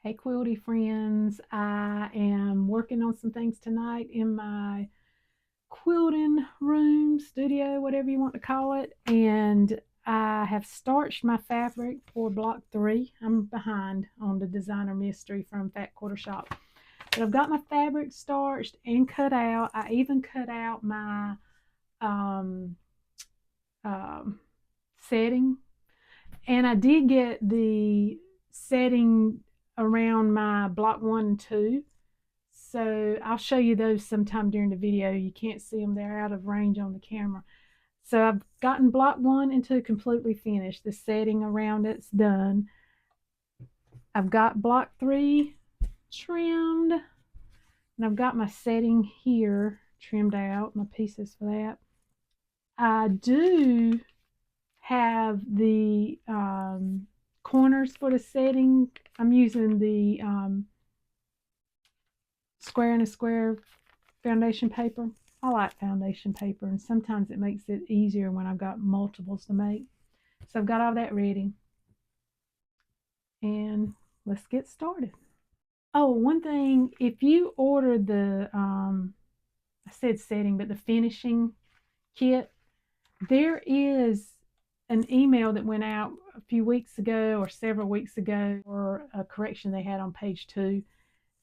Hey Quilty friends, I am working on some things tonight in my quilting room, studio, whatever you want to call it, and I have starched my fabric for block 3. I'm behind on the Designer Mystery from Fat Quarter Shop. But I've got my fabric starched and cut out. I even cut out my um, um, setting, and I did get the setting around my block 1 and 2. So I'll show you those sometime during the video. You can't see them, they're out of range on the camera. So I've gotten block 1 and 2 completely finished. The setting around it's done. I've got block 3 trimmed, and I've got my setting here trimmed out, my pieces for that. I do have the corners for the setting. I'm using the square and a square foundation paper. I like foundation paper, and sometimes it makes it easier when I've got multiples to make. So I've got all that ready, and let's get started. Oh, one thing, if you order the I said setting, but the finishing kit, there is an email that went out a few weeks ago or several weeks ago for a correction they had on page 2.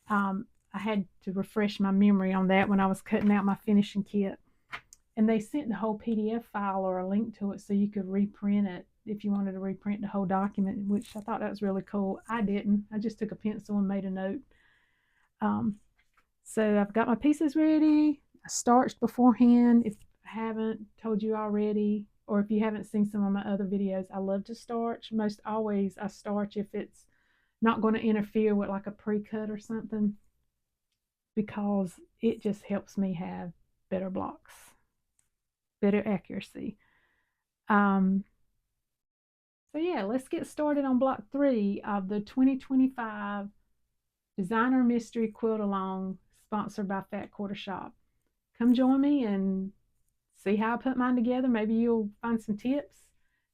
I had to refresh my memory on that when I was cutting out my finishing kit. And they sent the whole PDF file or a link to it so you could reprint it if you wanted to reprint the whole document, which I thought that was really cool. I didn't. I just took a pencil and made a note. So I've got my pieces ready. I starched beforehand. If I haven't told you already, or if you haven't seen some of my other videos, I love to starch. Most always I starch if it's not going to interfere with like a pre-cut or something, because it just helps me have better blocks, better accuracy. So yeah, let's get started on block 3 of the 2025 Designer Mystery Quilt Along, sponsored by Fat Quarter Shop. Come join me and see how I put mine together. Maybe you'll find some tips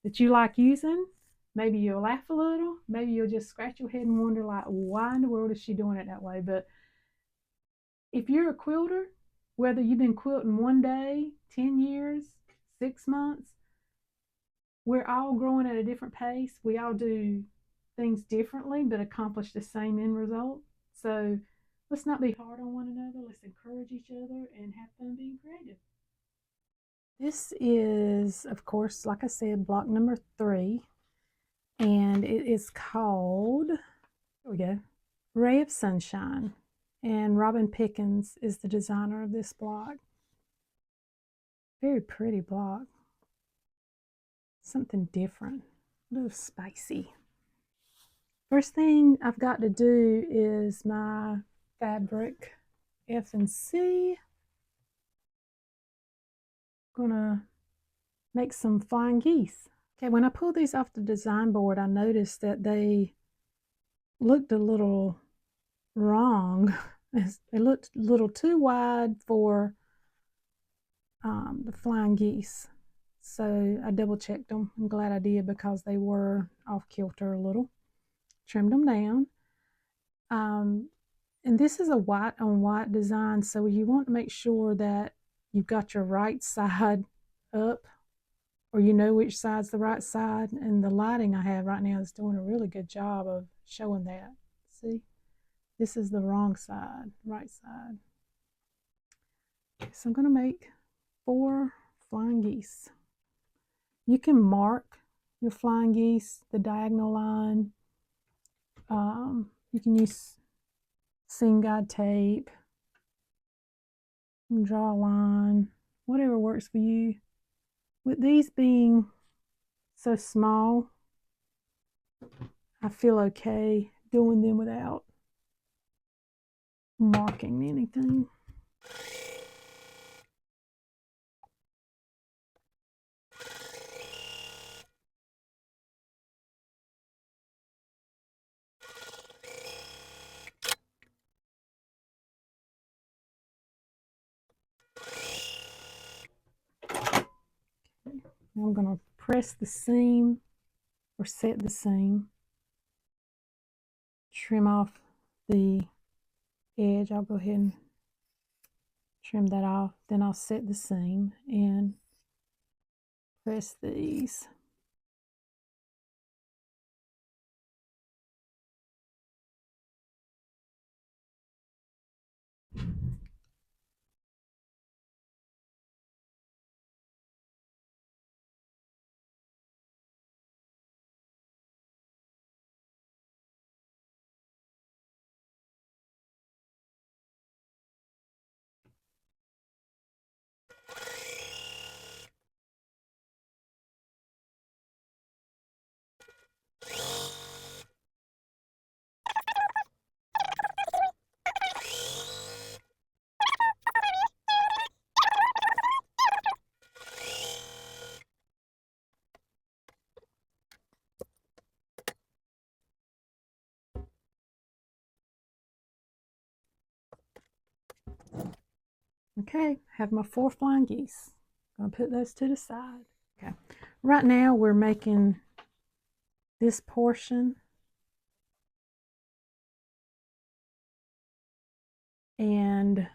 that you like using. Maybe you'll laugh a little. Maybe you'll just scratch your head and wonder, like, why in the world is she doing it that way? But if you're a quilter, whether you've been quilting 1 day, 10 years, 6 months, we're all growing at a different pace. We all do things differently but accomplish the same end result. So let's not be hard on one another. Let's encourage each other and have fun being creative. This is, of course, like I said, block number 3, and it is called, here we go, Ray of Sunshine. And Robin Pickens is the designer of this block. Very pretty block. Something different, a little spicy. First thing I've got to do is my fabric F&C. Gonna make some flying geese. Okay, when I pulled these off the design board, I noticed that they looked a little wrong. They looked a little too wide for the flying geese. So I double checked them. I'm glad I did, because they were off kilter a little. Trimmed them down. And this is a white on white design, so you want to make sure that you've got your right side up, or you know which side's the right side. And the lighting I have right now is doing a really good job of showing that. See, this is the wrong side, right side. So I'm going to make 4 flying geese. You can mark your flying geese, the diagonal line. You can use seam guide tape, draw a line, whatever works for you. With these being so small, I feel okay doing them without marking anything. Now I'm going to press the seam or set the seam. trim off the edge. I'll go ahead and trim that off. Then I'll set the seam and press these. Okay, have my 4 flying geese. I'm gonna put those to the side. Okay, right now we're making this portion, and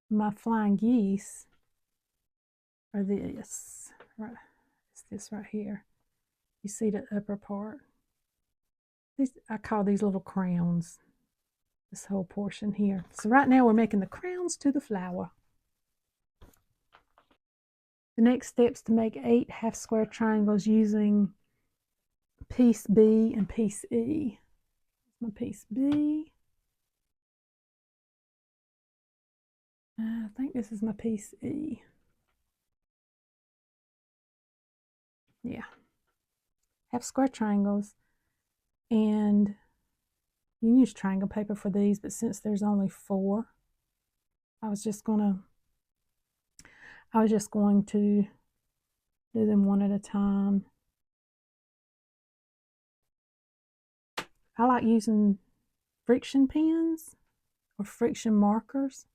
my flying geese are this, right? It's this right here. You see the upper part. These, I call these little crowns, this whole portion here. So right now we're making the crowns to the flower. The next step is to make 8 half square triangles using piece B and piece E. My piece B. I think this is my piece E. Yeah. Half square triangles. And you can use triangle paper for these, but since there's only 4, I was just going to do them one at a time. I like using friction pens or friction markers.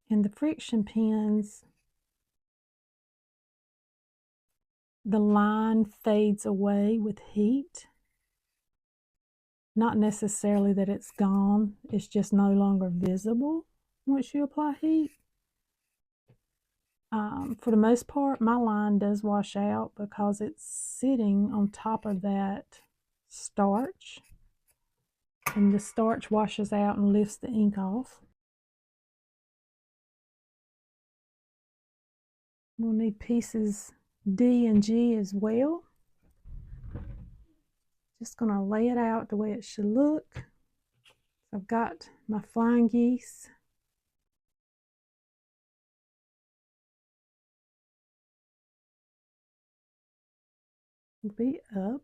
And the friction pens, the line fades away with heat. Not necessarily that it's gone, it's just no longer visible once you apply heat. For the most part, my line does wash out because it's sitting on top of that starch, and the starch washes out and lifts the ink off. We'll need pieces D and G as well. Just going to lay it out the way it should look. I've got my flying geese. Be up.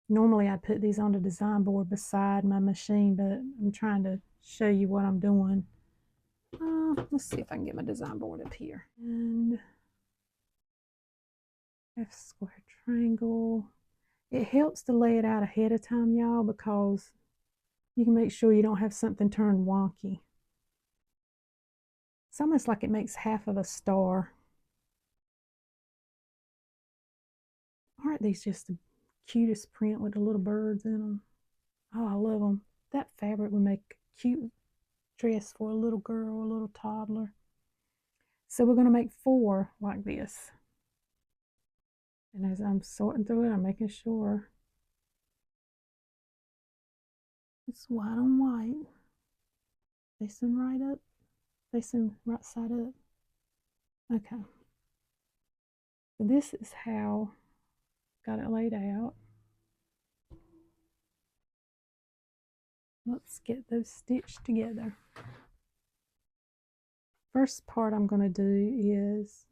Normally I'd put these on the design board beside my machine, but I'm trying to show you what I'm doing. Let's see if I can get my design board up here. And half square triangle. It helps to lay it out ahead of time, y'all, because you can make sure you don't have something turn wonky. It's almost like it makes half of a star. Aren't these just the cutest print with the little birds in them? Oh, I love them. That fabric would make a cute dress for a little girl or a little toddler. So we're going to make 4 like this. And as I'm sorting through it, I'm making sure it's white on white. Facing right up. Facing right side up. Okay. So this is how I got it laid out. Let's get those stitched together. First part I'm going to do is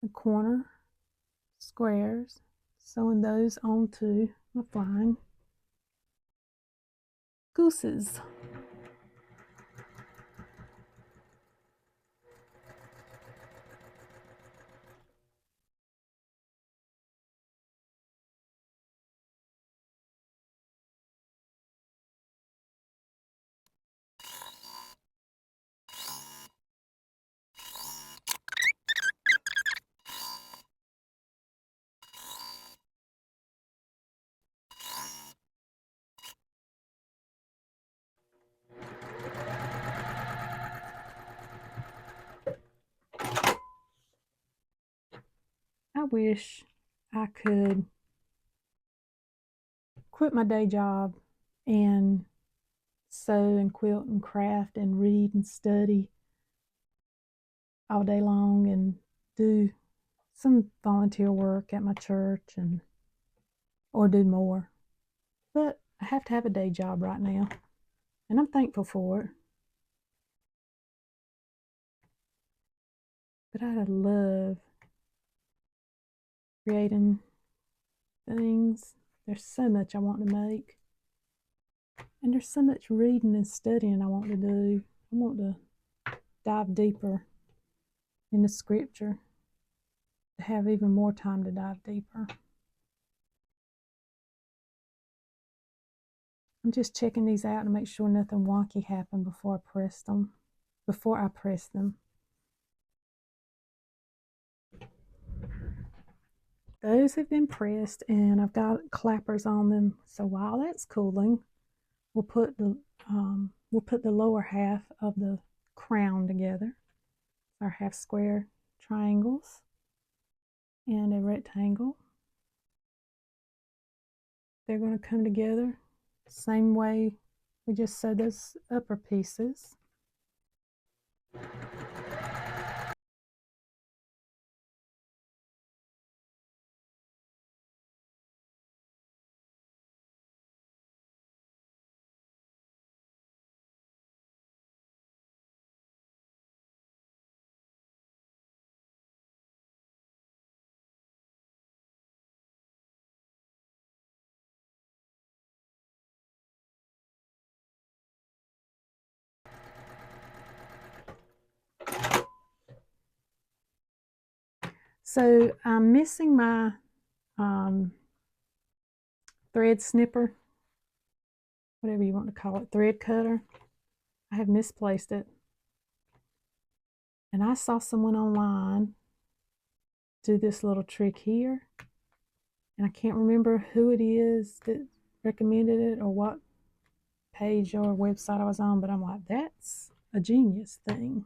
the corner squares, sewing those onto my flying gooses. I wish I could quit my day job and sew and quilt and craft and read and study all day long and do some volunteer work at my church and or do more. But I have to have a day job right now, and I'm thankful for it. But I love creating things. There's so much I want to make. And there's so much reading and studying I want to do. I want to dive deeper into scripture, to have even more time to dive deeper. I'm just checking these out to make sure nothing wonky happened before I press them. Those have been pressed and I've got clappers on them. So while that's cooling, we'll put the lower half of the crown together. Our half square triangles and a rectangle. They're going to come together same way we just sewed those upper pieces. So I'm missing my thread snipper, whatever you want to call it, thread cutter. I have misplaced it. And I saw someone online do this little trick here. And I can't remember who it is that recommended it or what page or website I was on, but I'm like, that's a genius thing.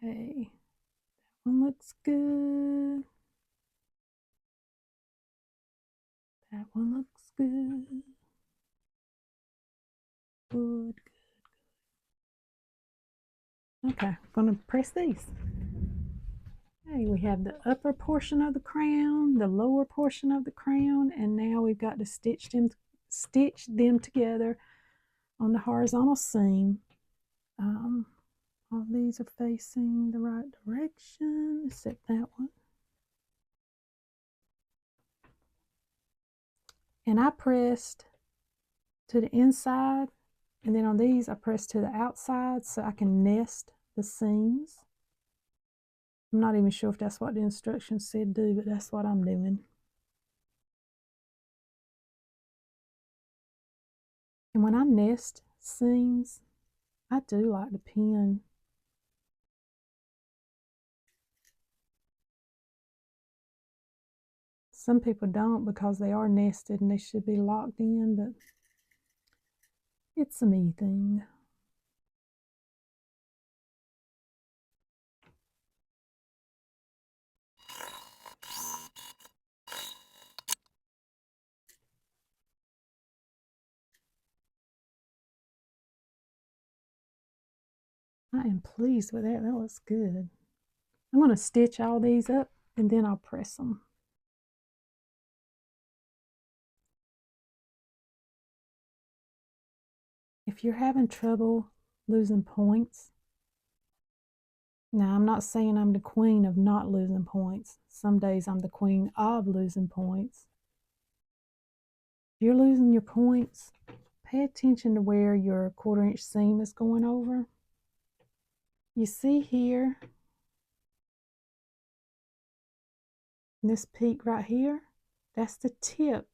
Okay, that one looks good. That one looks good. Good, good. Okay, I'm gonna press these. Okay, we have the upper portion of the crown, the lower portion of the crown, and now we've got to stitch them together on the horizontal seam. All these are facing the right direction, except that one. And I pressed to the inside, and then on these I pressed to the outside so I can nest the seams. I'm not even sure if that's what the instructions said do, but that's what I'm doing. And when I nest seams, I do like to pin. Some people don't because they are nested and they should be locked in, but it's a me thing. I am pleased with that. That looks good. I'm going to stitch all these up and then I'll press them. If you're having trouble losing points, now I'm not saying I'm the queen of not losing points. Some days I'm the queen of losing points. If you're losing your points, pay attention to where your 1/4 inch seam is going over. You see here, this peak right here, that's the tip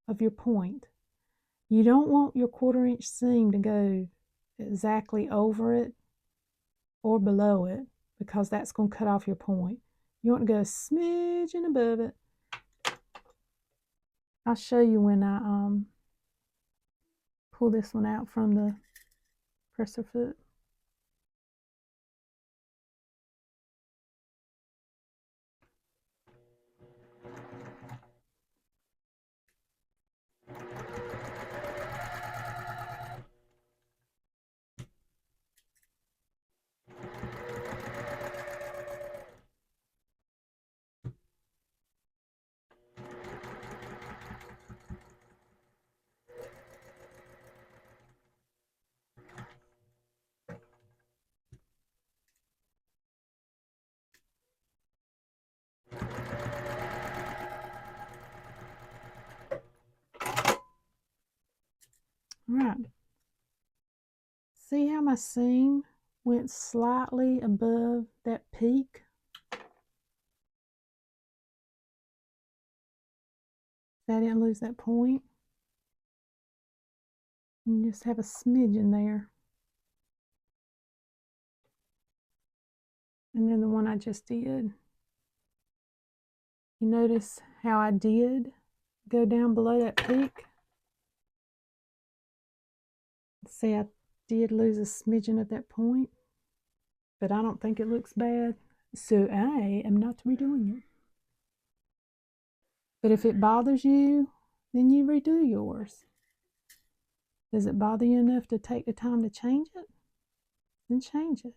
of your point. You don't want your 1/4 inch seam to go exactly over it or below it, because that's going to cut off your point. You want to go a smidgen above it. I'll show you when I pull this one out from the presser foot. Right. See how my seam went slightly above that peak? I didn't lose that point. You just have a smidgen there. And then the one I just did. You notice how I did go down below that peak? See, I did lose a smidgen at that point, but I don't think it looks bad, so I am not redoing it. But if it bothers you, then you redo yours. Does it bother you enough to take the time to change it? Then change it.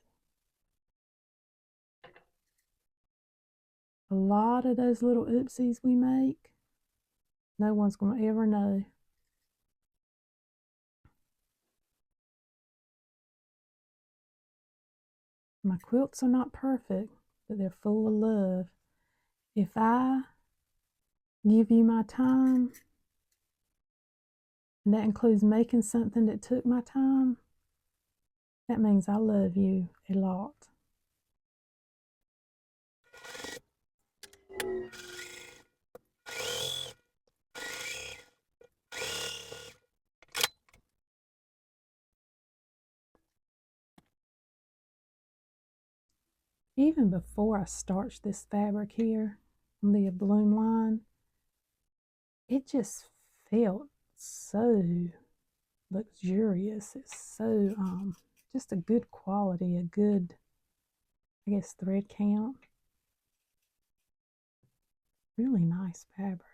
A lot of those little oopsies we make, no one's going to ever know. My quilts are not perfect, but they're full of love. If I give you my time, and that includes making something that took my time, that means I love you a lot. Even before I starched this fabric here on the bloom line, it just felt so luxurious. It's so just a good quality, a good, I guess, thread count. Really nice fabric.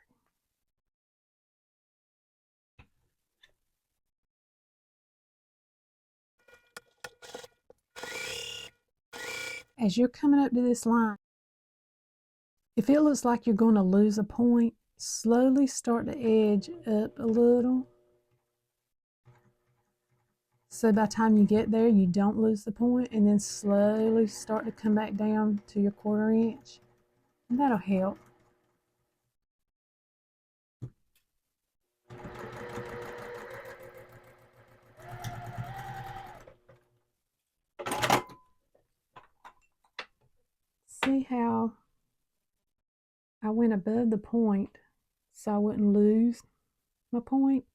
As you're coming up to this line, if it looks like you're going to lose a point, slowly start to edge up a little. So by the time you get there, you don't lose the point, and then slowly start to come back down to your 1/4 inch. And that'll help. See how I went above the point so I wouldn't lose my point?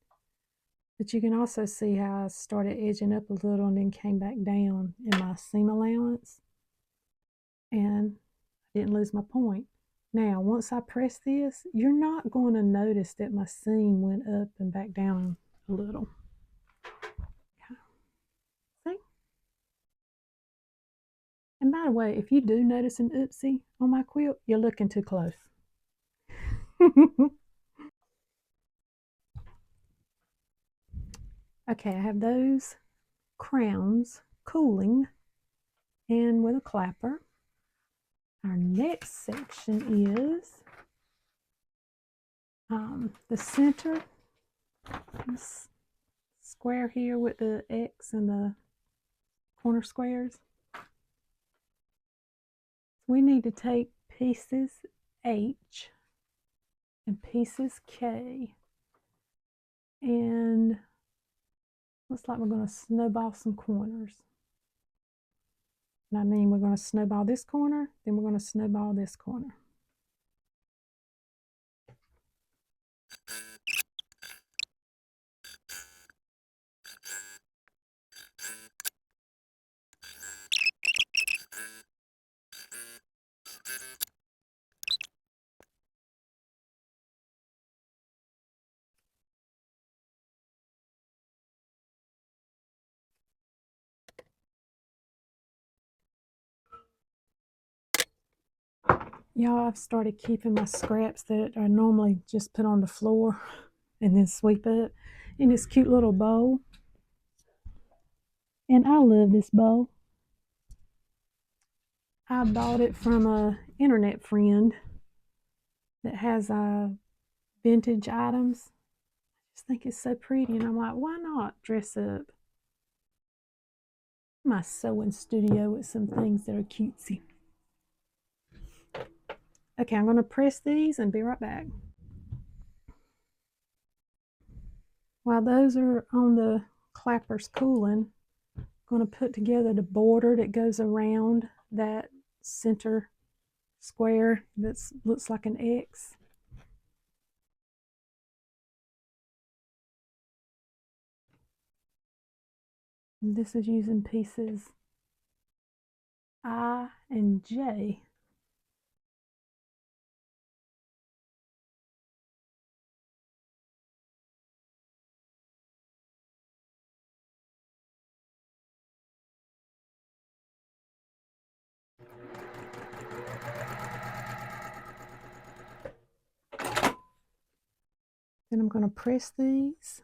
But you can also see how I started edging up a little and then came back down in my seam allowance, and I didn't lose my point. Now, once I press this, you're not going to notice that my seam went up and back down a little. Okay. See? And by the way, if you do notice an oopsie on my quilt, you're looking too close. Okay, I have those crowns cooling and with a clapper. Our next section is the center. Let's square here with the X and the corner squares. We need to take pieces H and pieces K, and looks like we're going to snowball some corners. And I mean, we're going to snowball this corner, then we're going to snowball this corner. Y'all, I've started keeping my scraps that I normally just put on the floor and then sweep it in this cute little bowl. And I love this bowl. I bought it from a internet friend that has vintage items. I just think it's so pretty, and I'm like, why not dress up my sewing studio with some things that are cutesy. Okay, I'm going to press these and be right back. While those are on the clappers cooling, I'm going to put together the border that goes around that center square that looks like an X. And this is using pieces I and J. Then I'm going to press these.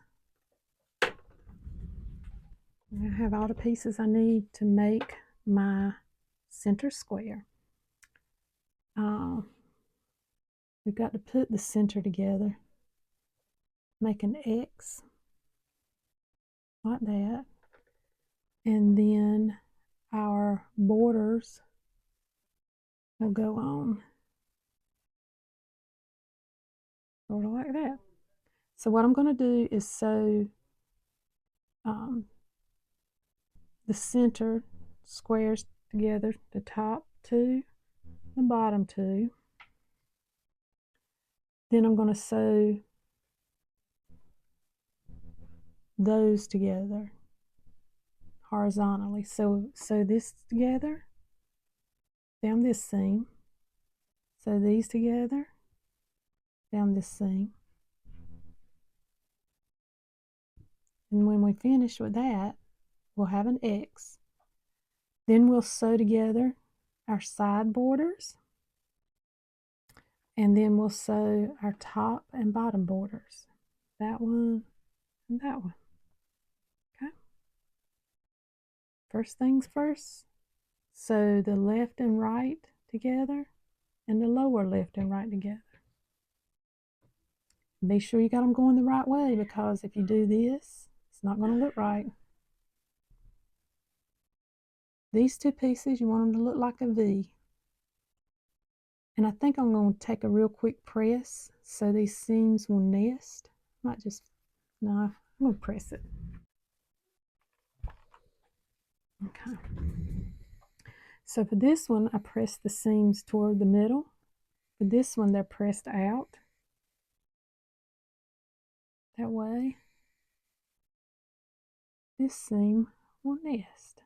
I have all the pieces I need to make my center square. We've got to put the center together, make an X like that, and then our borders will go on sort of like that. So what I'm going to do is sew the center squares together, the top two, the bottom two. Then I'm going to sew those together horizontally. So sew this together down this seam, sew these together down this seam. And when we finish with that, we'll have an X. Then we'll sew together our side borders, and then we'll sew our top and bottom borders. That one and that one. Okay. First things first, sew the left and right together and the lower left and right together. Be sure you got them going the right way, because if you do this, it's not going to look right. These two pieces, you want them to look like a V. And I think I'm going to take a real quick press so these seams will nest. Not just, no, I'm going to press it. Okay. So for this one, I press the seams toward the middle. For this one, they're pressed out. That way, this seam will nest.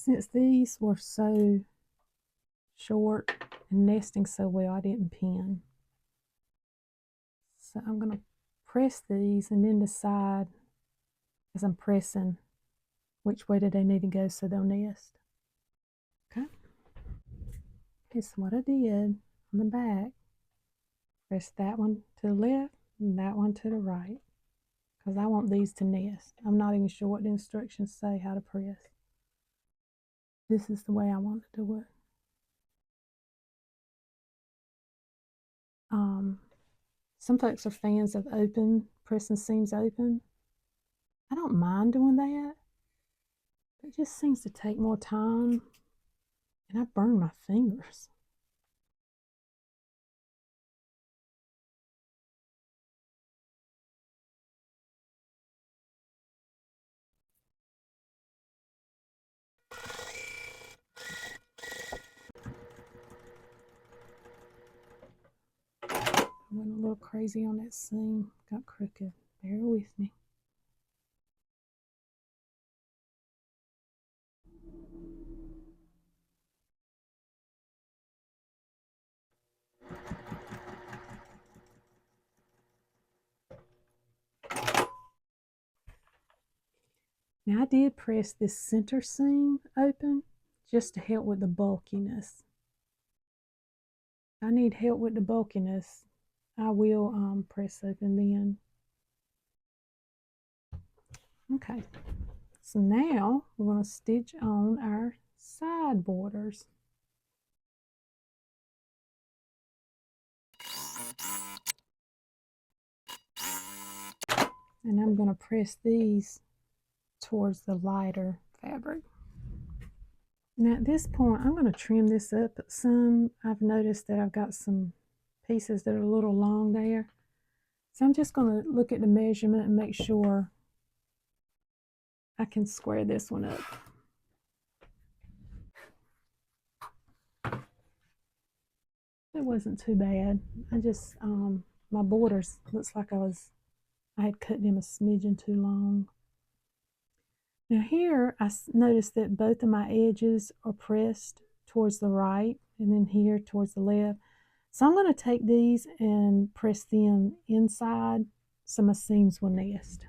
since these were so short and nesting so well, I didn't pin. So I'm going to press these and then decide as I'm pressing which way do they need to go so they'll nest. Okay. Here's what I did on the back. Press that one to the left and that one to the right, because I want these to nest. I'm not even sure what the instructions say how to press. This is the way I want to do it. Some folks are fans of pressing seams open. I don't mind doing that, but it just seems to take more time, and I burn my fingers. I went a little crazy on that seam, got crooked. Bear with me. Now I did press this center seam open just to help with the bulkiness. I need help with the bulkiness. I will press open then. Okay, so now we're going to stitch on our side borders. And I'm going to press these towards the lighter fabric. Now at this point, I'm going to trim this up some. I've noticed that I've got some pieces that are a little long there. So I'm just going to look at the measurement and make sure I can square this one up. It wasn't too bad. I just, my borders looks like I had cut them a smidgen too long. Now here, I noticed that both of my edges are pressed towards the right, and then here towards the left. So I'm going to take these and press them inside so my seams will nest.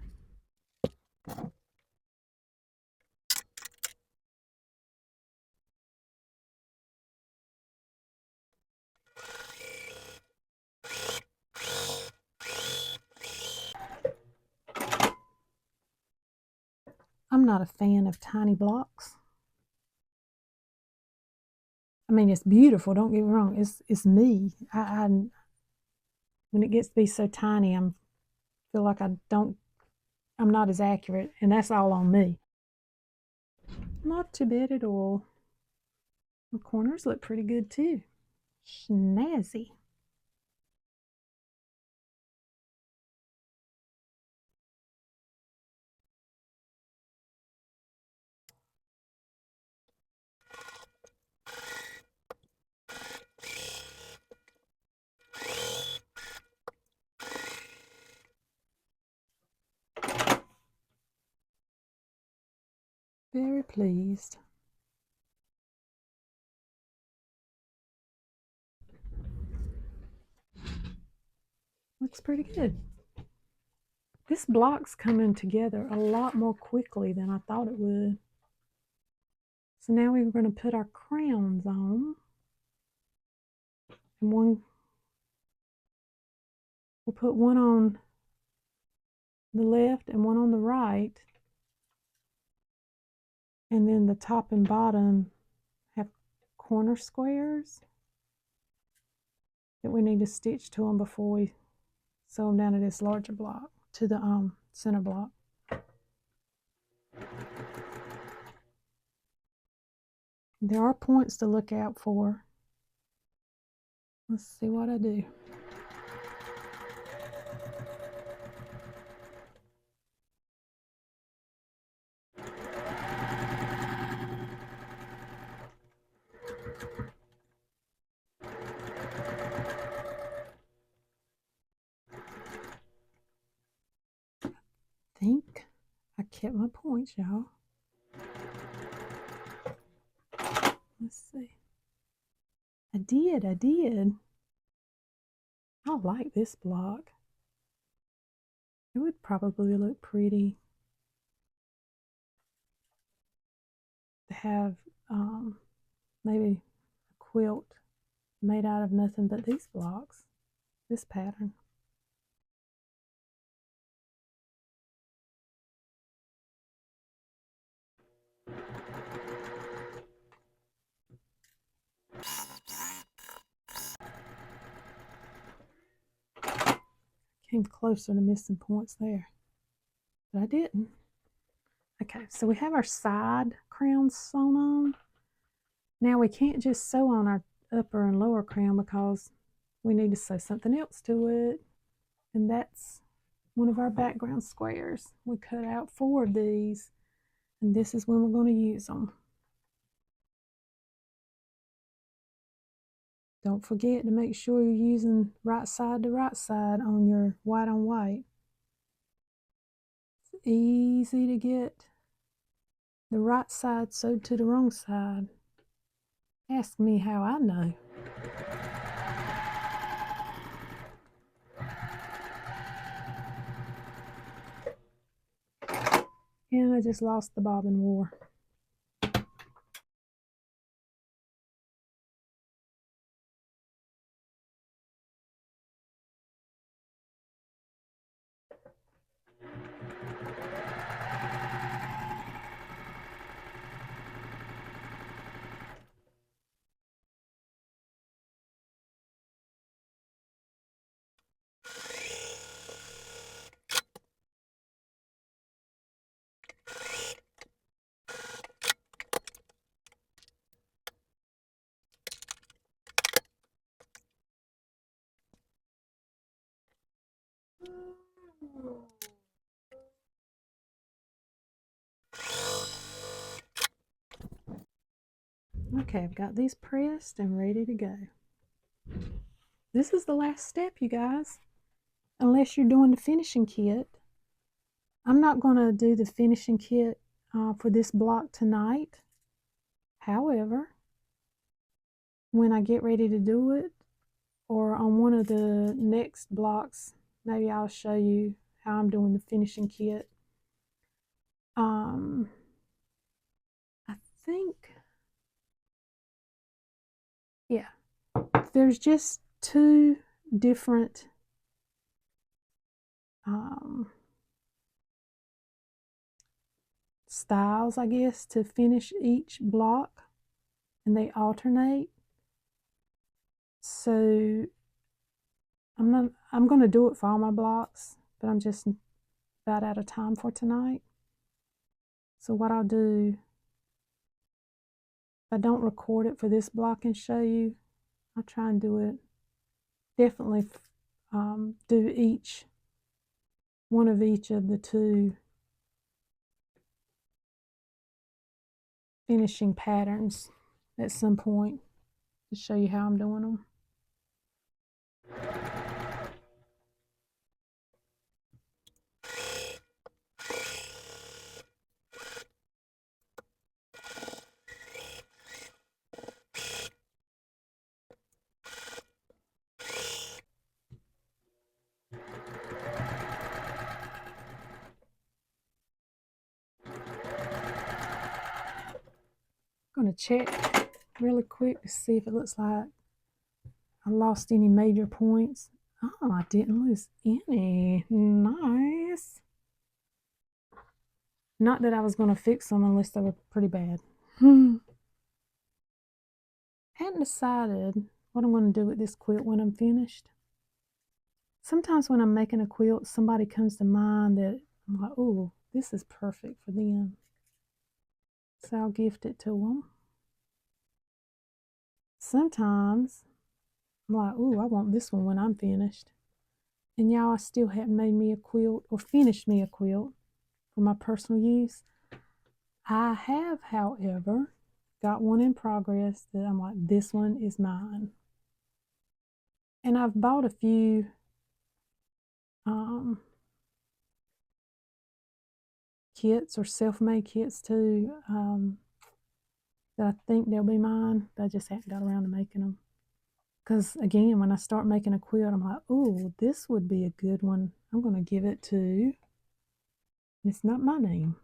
I'm not a fan of tiny blocks. I mean, it's beautiful, don't get me wrong. It's me. When it gets to be so tiny, I feel like I'm not as accurate, and that's all on me. Not too bad at all. The corners look pretty good too. Snazzy. Very pleased. Looks pretty good. This block's coming together a lot more quickly than I thought it would. So now we're going to put our crowns on. And we'll put one on the left and one on the right. And then the top and bottom have corner squares that we need to stitch to them before we sew them down to this larger block, to the center block. There are points to look out for. Let's see what I do. I think I kept my points, y'all. Let's see. I did. I like this block. It would probably look pretty to have maybe a quilt made out of nothing but these blocks, this pattern. Came closer to missing points there, but I didn't. Okay, so we have our side crowns sewn on. Now we can't just sew on our upper and lower crown because we need to sew something else to it, and that's one of our background squares. We cut out 4 of these, and this is when we're going to use them. Don't forget to make sure you're using right side to right side on your white on white. It's easy to get the right side sewed to the wrong side. Ask me how I know. And I just lost the bobbin war. Okay, I've got these pressed and ready to go. This is the last step, you guys. Unless you're doing the finishing kit. I'm not going to do the finishing kit for this block tonight. However, when I get ready to do it, or on one of the next blocks, maybe I'll show you how I'm doing the finishing kit. I think, yeah, there's just 2 different styles, I guess, to finish each block, and they alternate. So I'm going to do it for all my blocks, but I'm just about out of time for tonight. So what I'll do, if I don't record it for this block and show you, I'll try and do it. Definitely do each one of each of the 2 finishing patterns at some point to show you how I'm doing them. I'm going to check really quick to see if it looks like I lost any major points. Oh, I didn't lose any. Nice. Not that I was going to fix them unless they were pretty bad. Hadn't decided what I'm going to do with this quilt when I'm finished. Sometimes when I'm making a quilt, somebody comes to mind that I'm like, oh, this is perfect for them. So I'll gift it to them. Sometimes I'm like, oh, I want this one when I'm finished. And y'all, I still haven't made me a quilt or finished me a quilt for my personal use. I have, however, got one in progress that I'm like, this one is mine. And I've bought a few kits or self-made kits too that I think they'll be mine, but I just haven't got around to making them. Because again, when I start making a quilt, I'm like, oh, this would be a good one. I'm going to give it to, it's not my name.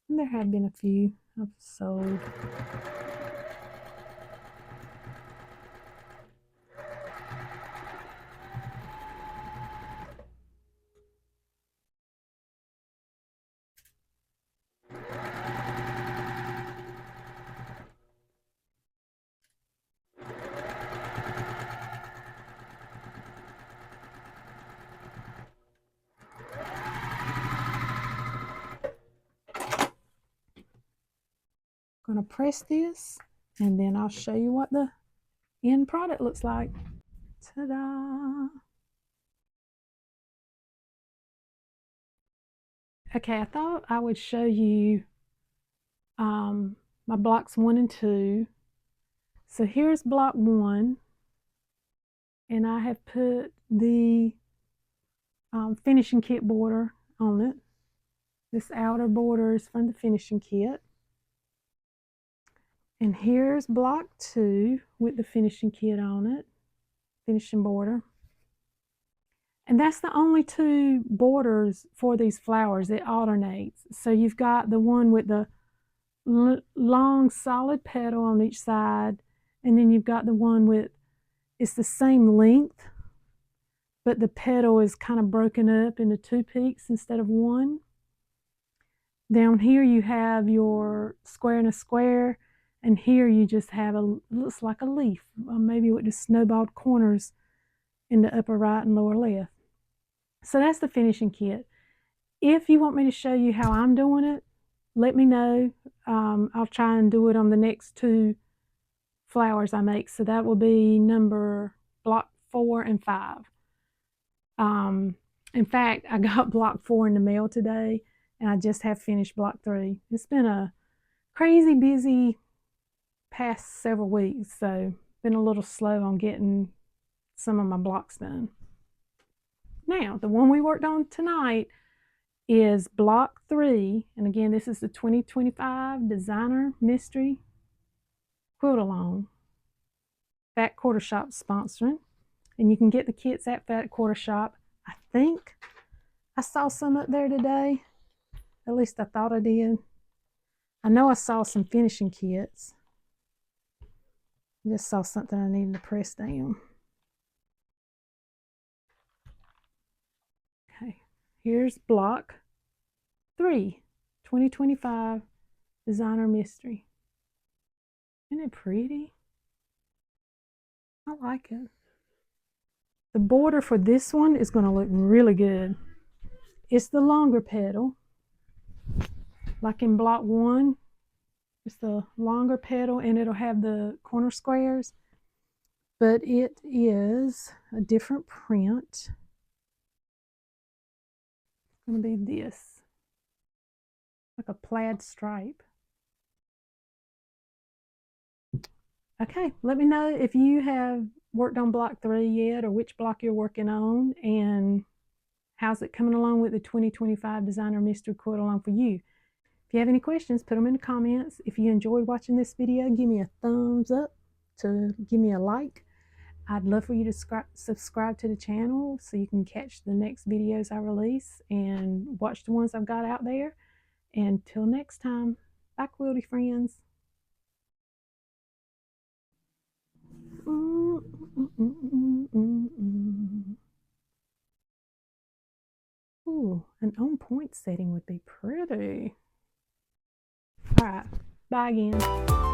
And there have been a few I've sold. Going to press this, and then I'll show you what the end product looks like. Ta-da! Okay, I thought I would show you my blocks 1 and 2. So here's block 1, and I have put the finishing kit border on it. This outer border is from the finishing kit. And here's block 2 with the finishing kit on it, finishing border. And that's the only 2 borders for these flowers. It alternates. So you've got the one with the long solid petal on each side, and then you've got the one with, it's the same length, but the petal is kind of broken up into 2 peaks instead of 1. Down here you have your square and a square, and here you just have a, looks like a leaf, maybe with the snowballed corners in the upper right and lower left. So that's the finishing kit. If you want me to show you how I'm doing it, let me know. I'll try and do it on the next 2 flowers I make. So that will be block 4 and 5. In fact, I got block 4 in the mail today, and I just have finished block 3. It's been a crazy busy past several weeks, so been a little slow on getting some of my blocks done. Now, the one we worked on tonight is block 3, and again, this is the 2025 Designer Mystery Quilt Along. Fat Quarter Shop sponsoring, and you can get the kits at Fat Quarter Shop. I think I saw some up there today. At least I thought I did. I know I saw some finishing kits. I just saw something I needed to press down. Okay, here's block 3, 2025 Designer Mystery. Isn't it pretty? I like it. The border for this one is going to look really good. It's the longer petal. Like in block 1, it's the longer petal, and it'll have the corner squares, but it is a different print. It's going to be this, like a plaid stripe. Okay, let me know if you have worked on block 3 yet, or which block you're working on, and how's it coming along with the 2025 Designer Mystery Quilt Along for you. If you have any questions, put them in the comments. If you enjoyed watching this video, give me a thumbs up, to give me a like. I'd love for you to subscribe to the channel so you can catch the next videos I release and watch the ones I've got out there. Until next time, bye quilty friends. Ooh, an on point setting would be pretty. All right, bye again.